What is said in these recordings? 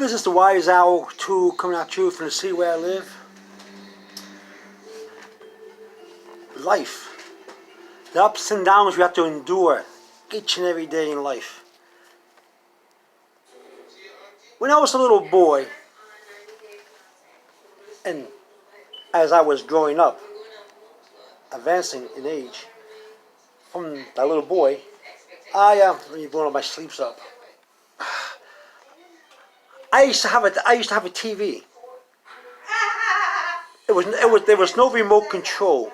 This is the Wise Owl 2 coming at you from the city where I live. Life. The ups and downs we have to endure each and every day in life. When I was a little boy, and as I was growing up, advancing in age, from that little boy, let me blow my sleeves up. I used to have a TV. There was no remote control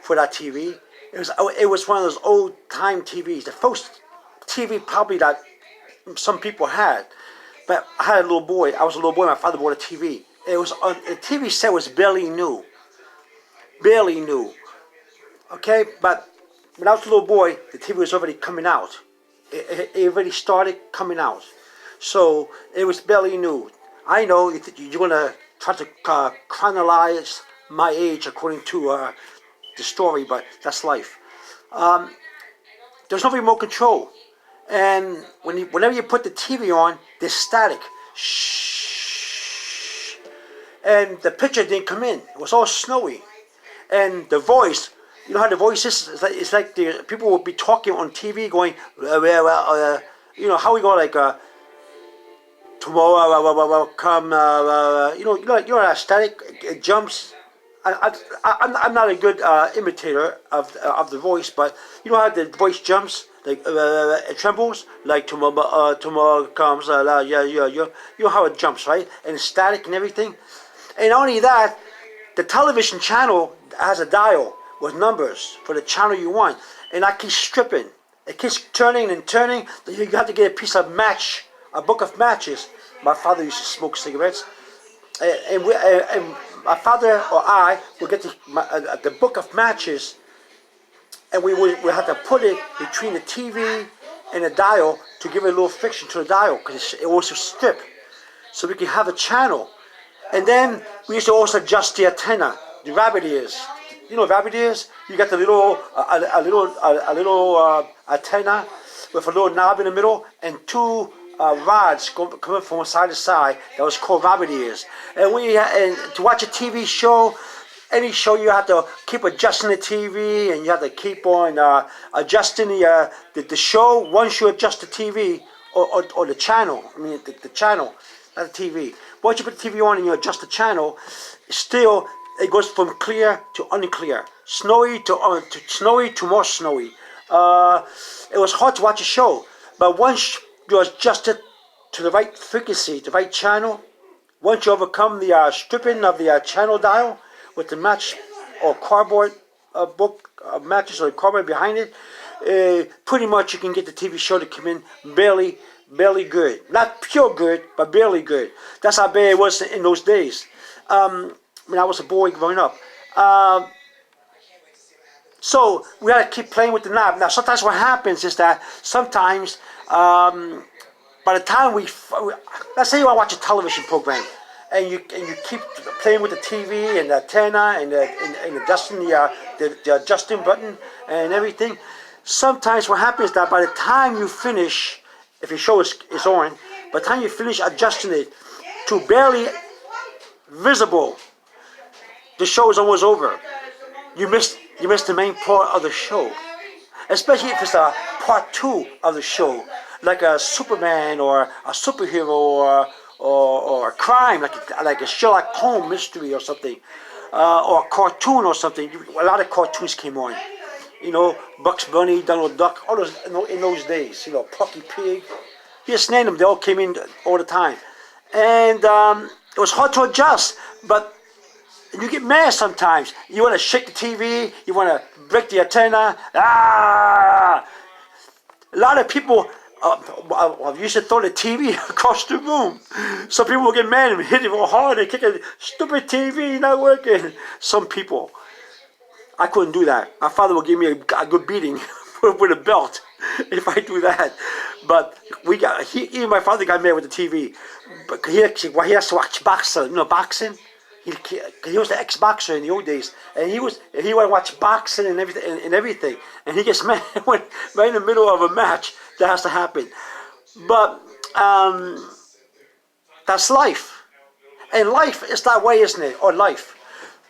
for that TV. It was one of those old time TVs. The first TV probably that some people had. But I had a little boy. I was a little boy. My father bought a TV. The TV set was barely new. Barely new. Okay, but when I was a little boy, the TV was already coming out. It already started coming out. So it was barely new. I know you're going to try to chronologize my age according to the story, but that's life. There's no remote control. And whenever you put the TV on, there's static. Shh. And the picture didn't come in. It was all snowy. And the voice, you know how the voice is? It's like the people would be talking on TV going, you know, how we go like, tomorrow, come, you know that static, it jumps. I'm not a good imitator of the voice, but you know how the voice jumps, like it trembles, like tomorrow comes, you know how it jumps, right? And it's static and everything. And not only that, the television channel has a dial with numbers for the channel you want, and that keeps stripping. It keeps turning and turning. You have to get a piece of match, a book of matches. My father used to smoke cigarettes, and my father or I would get the book of matches, and we had to put it between the TV and the dial to give it a little friction to the dial because it was a strip, so we could have a channel. And then we used to also adjust the antenna, the rabbit ears. You know what rabbit ears? You got the little antenna with a little knob in the middle and two rods coming from side to side. That was called rabbit ears. And to watch a TV show, any show, you have to keep adjusting the TV, and you have to keep on adjusting the show. Once you adjust the TV or the channel, I mean the channel, not the TV. Once you put the TV on and you adjust the channel, still it goes from clear to unclear, snowy to snowy to more snowy. It was hard to watch a show, but once you adjust it to the right frequency, the right channel, once you overcome the stripping of the channel dial with the match or cardboard book matches or cardboard behind it, pretty much you can get the TV show to come in barely good. Not pure good, but barely good. That's how bad it was in those days. When I was a boy growing up. So we had to keep playing with the knob. Now sometimes what happens is that sometimes by the time let's say you want to watch a television program, and you keep playing with the TV and the antenna and adjusting the adjusting button and everything. Sometimes what happens is that by the time you finish, if your show is on, by the time you finish adjusting it to barely visible, the show is almost over. You missed the main part of the show, especially if it's a part 2 of the show, like a Superman or a superhero or a crime, like a Sherlock Holmes mystery or something, or a cartoon or something. A lot of cartoons came on, you know, Bugs Bunny, Donald Duck, all those in those days, you know, Porky Pig. You just name them; they all came in all the time, and it was hard to adjust, but you get mad sometimes. You want to shake the TV, you want to break the antenna. A lot of people used to throw the TV across the room. Some people would get mad and hit it real hard and kick a stupid TV not working. Some people. I couldn't do that. My father would give me a good beating with a belt if I do that. But even my father got mad with the TV. But he has to watch boxing. You know boxing? He was the ex-boxer in the old days, and he would watch boxing and everything, and he gets mad when right in the middle of a match that has to happen. But That's life. And life is that way, isn't it? Or life.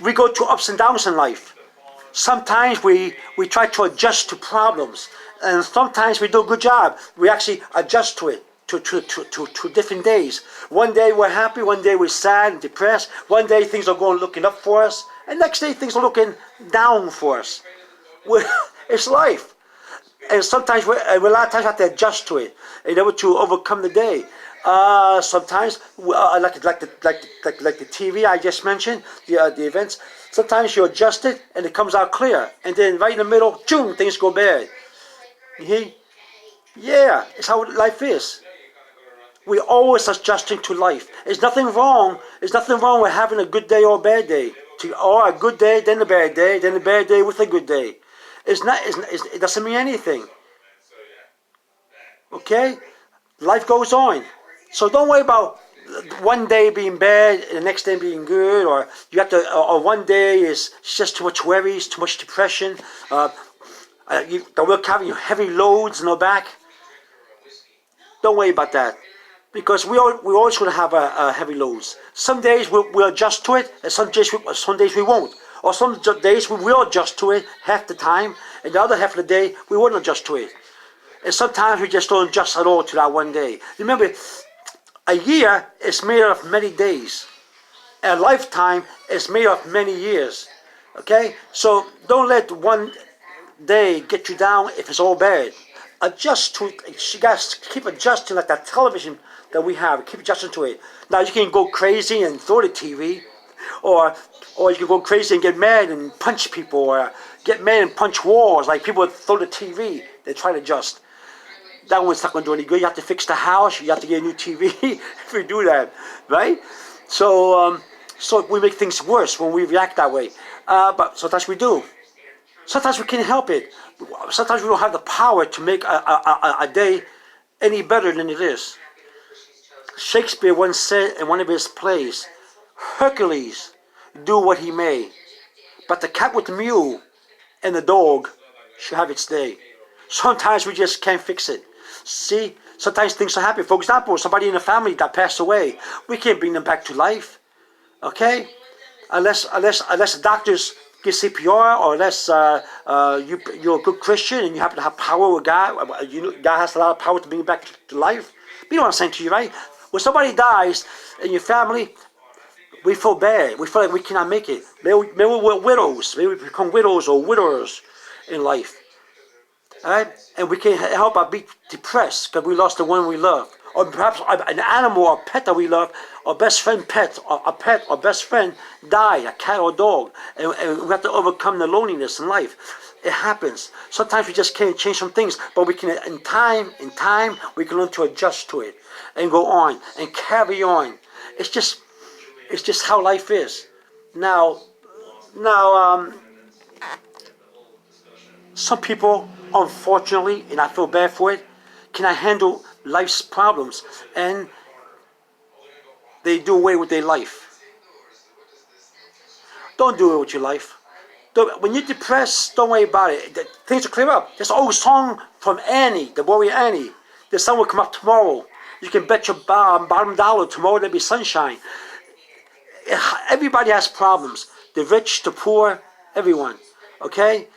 We go through ups and downs in life. Sometimes we try to adjust to problems. And sometimes we do a good job. We actually adjust to it, to different days. One day we're happy, one day we're sad and depressed. One day things are going looking up for us. And next day things are looking down for us. It's life. And sometimes we a lot of times have to adjust to it in order to overcome the day. Sometimes, like the TV I just mentioned, the events. Sometimes you adjust it and it comes out clear, and then right in the middle, boom, things go bad. You hear? Yeah, it's how life is. We're always adjusting to life. There's nothing wrong. There's nothing wrong with having a good day or a bad day. Or a good day, then a bad day, then a bad day with a good day. It doesn't mean anything. Okay? Life goes on. So don't worry about one day being bad and the next day being good, or you have to, or one day is just too much worries, too much depression. The work having heavy loads in the back. Don't worry about that, because we're always going to have heavy loads. Some days we'll adjust to it, and some days we won't. Or some days we will adjust to it half the time, and the other half of the day we won't adjust to it. And sometimes we just don't adjust at all to that one day. Remember, a year is made of many days. A lifetime is made of many years. Okay? So don't let one day get you down if it's all bad. Adjust to it. You guys keep adjusting like that television that we have. Keep adjusting to it. Now you can go crazy and throw the TV, or you can go crazy and get mad and punch people, or get mad and punch walls like people throw the TV. They try to adjust. That one's not going to do any good. You have to fix the house. You have to get a new TV if you do that, right? So we make things worse when we react that way. But sometimes we do. Sometimes we can't help it. Sometimes we don't have the power to make a day any better than it is. Shakespeare once said in one of his plays, Hercules, do what he may, but the cat with the mule and the dog should have its day. Sometimes we just can't fix it. See, sometimes things are happening. For example, somebody in the family that passed away, we can't bring them back to life, okay? Unless the doctors give CPR, or unless you're a good Christian and you happen to have power with God. God has a lot of power to bring you back to life. You know what I'm saying to you, right? When somebody dies in your family, we feel bad. We feel like we cannot make it. Maybe we're widows. Maybe we become widows or widowers in life. Right? And we can't help but be depressed because we lost the one we love. Or perhaps an animal or pet that we love, or best friend pet, or a pet or best friend died, a cat or dog. And we have to overcome the loneliness in life. It happens. Sometimes we just can't change some things, but we can, in time, we can learn to adjust to it and go on and carry on. It's just how life is. Now, some people, unfortunately, and I feel bad for it, cannot handle life's problems, and they do away with their life. Don't do it with your life. When you're depressed, don't worry about it. Things will clear up. There's an old song from Annie, the warrior Annie. The sun will come up tomorrow. You can bet your bottom dollar tomorrow there'll be sunshine. Everybody has problems. The rich, the poor, everyone. Okay?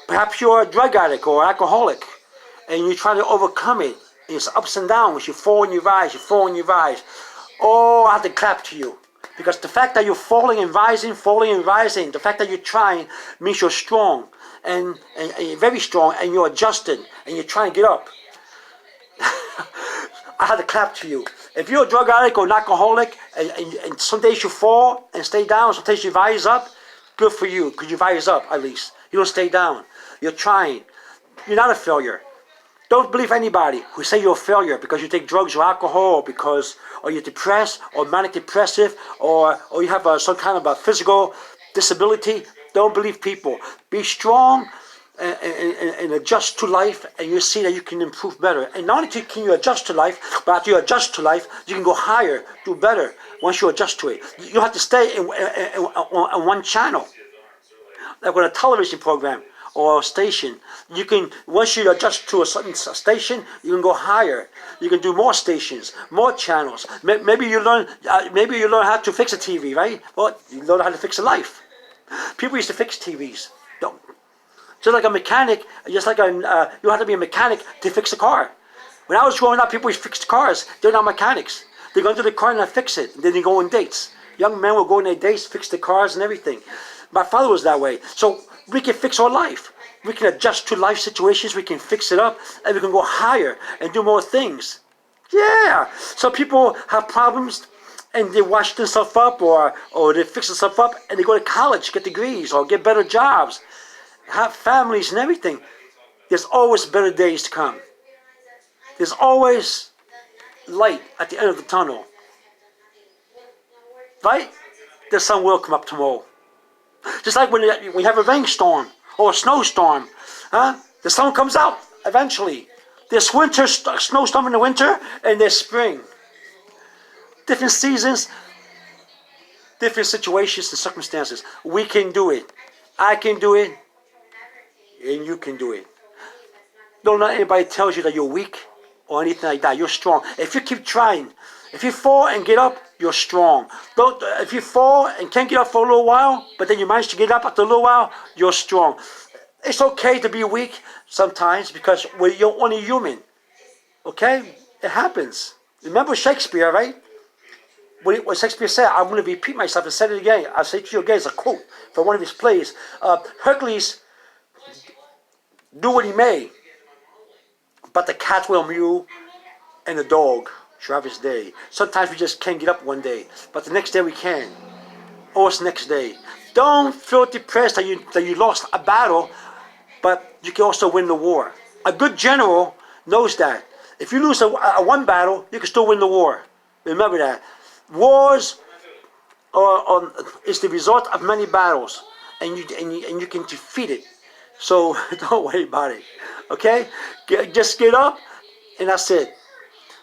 Perhaps you're a drug addict or alcoholic, and you try to overcome it. It's ups and downs. You fall and you rise. You fall and you rise. Oh, I have to clap to you. Because the fact that you're falling and rising, the fact that you're trying means you're strong. And you're very strong, and you're adjusting, and you're trying to get up. I have to clap to you. If you're a drug addict or an alcoholic, and some days you fall and stay down, some days you rise up, good for you, because you rise up at least. You don't stay down. You're trying. You're not a failure. Don't believe anybody who say you're a failure because you take drugs or alcohol, or you're depressed or manic depressive, or you have some kind of a physical disability. Don't believe people. Be strong and adjust to life, and you'll see that you can improve better. And not only can you adjust to life, but after you adjust to life, you can go higher, do better once you adjust to it. You don't have to stay on one channel, like on a television program, or station. You can, once you adjust to a certain station, you can go higher. You can do more stations, more channels. Maybe you learn how to fix a TV, right? Well, you learn how to fix a life. People used to fix TVs. Don't. Just like a mechanic, you have to be a mechanic to fix a car. When I was growing up, people used to fix cars. They're not mechanics. They go into the car and they fix it. And then they go on dates. Young men will go on their dates, fix the cars and everything. My father was that way. So we can fix our life. We can adjust to life situations. We can fix it up. And we can go higher and do more things. Yeah. So people have problems and they wash themselves up or they fix themselves up and they go to college, get degrees or get better jobs, have families and everything. There's always better days to come. There's always light at the end of the tunnel. Right? The sun will come up tomorrow. Just like when you have a rainstorm or a snowstorm, the sun comes out eventually. There's winter, snowstorm in the winter, and there's spring. Different seasons, different situations and circumstances. We can do it. I can do it, and you can do it. Don't let anybody tell you that you're weak or anything like that. You're strong. If you keep trying, if you fall and get up, you're strong. If you fall and can't get up for a little while, but then you manage to get up after a little while, you're strong. It's okay to be weak sometimes because you're only human. Okay? It happens. Remember Shakespeare, right? What Shakespeare said, I'm going to repeat myself and say it again. I'll say it to you again. It's a quote from one of his plays. Hercules, do what he may, but the cat will mew and the dog shall have his day. Sometimes we just can't get up one day, but the next day we can. Or it's the next day. Don't feel depressed that you lost a battle, but you can also win the war. A good general knows that. If you lose a one battle, you can still win the war. Remember that. Wars is the result of many battles, and you can defeat it. So don't worry about it. Okay? Just get up, and that's it.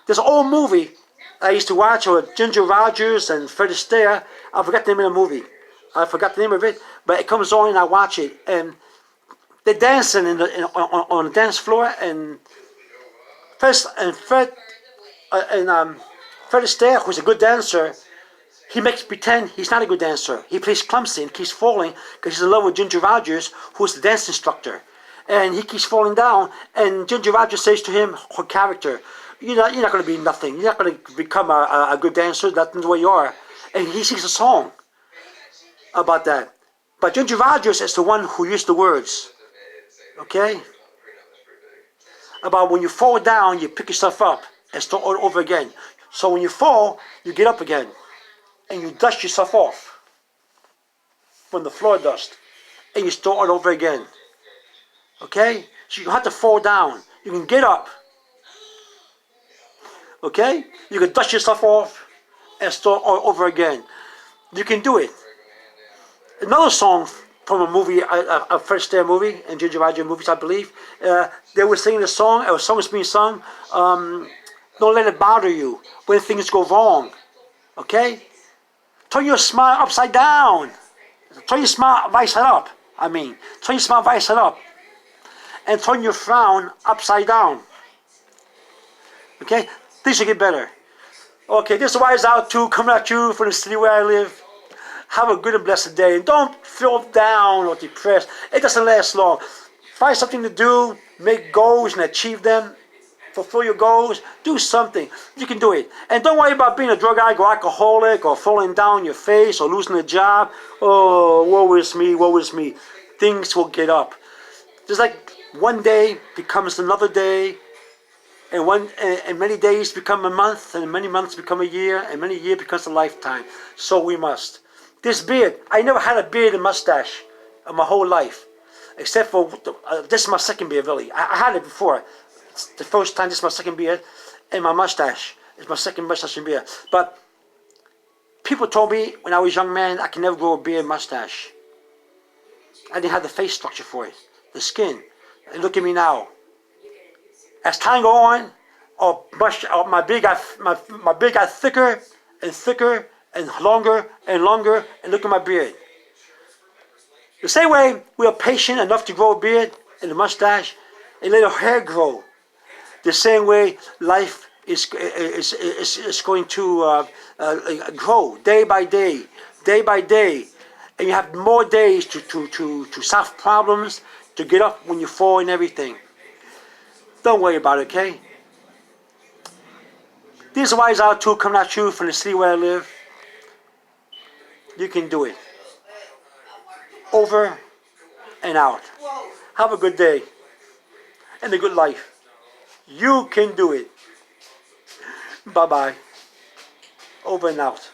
There's an old movie I used to watch with Ginger Rodgers and Fred Astaire. I forgot the name of the movie. I forgot the name of it, but it comes on and I watch it. And they're dancing on the dance floor, and Fred Astaire, who's a good dancer, he makes pretend he's not a good dancer. He plays clumsy and keeps falling because he's in love with Ginger Rodgers, who's the dance instructor. And he keeps falling down, and Ginger Rodgers says to him, her character, you're not going to be nothing. You're not going to become a good dancer. That's the way you are. And he sings a song about that. But Ginger Rodgers is the one who used the words. Okay? About when you fall down, you pick yourself up and start all over again. So when you fall, you get up again. And you dust yourself off from the floor dust. And you start all over again. Okay? So you don't have to fall down. You can get up. Okay? You can dust yourself off and start all over again. You can do it. Another song from a movie, a Fred Astaire movie, and Ginger Rodgers movies, I believe. They were singing a song, a song was being sung. Don't let it bother you when things go wrong. Okay? Turn your smile upside down. Turn your smile right side up. Turn your smile right side up. And turn your frown upside down. Okay? Things will get better. Okay, this is Wise Out 2 coming at you from the city where I live. Have a good and blessed day. And don't feel down or depressed. It doesn't last long. Find something to do. Make goals and achieve them. Fulfill your goals. Do something. You can do it. And don't worry about being a drug addict or alcoholic or falling down your face or losing a job. Oh, woe is me, woe is me. Things will get up. Just like one day becomes another day. And many days become a month, and many months become a year, and many years becomes a lifetime. So we must. This beard, I never had a beard and mustache in my whole life, except for this is my second beard, really. I had it before. It's the first time, this is my second beard, and my mustache is my second mustache and beard. But people told me when I was a young man I can never grow a beard and mustache. I didn't have the face structure for it, the skin. And look at me now. As time goes on, my beard got thicker and thicker and longer, and look at my beard. The same way we are patient enough to grow a beard and a mustache and let our hair grow. The same way life is going to grow day by day, day by day. And you have more days to solve problems, to get up when you fall and everything. Don't worry about it, okay? These wise out too coming at you from the city where I live. You can do it. Over and out. Have a good day and a good life. You can do it. Bye-bye. Over and out.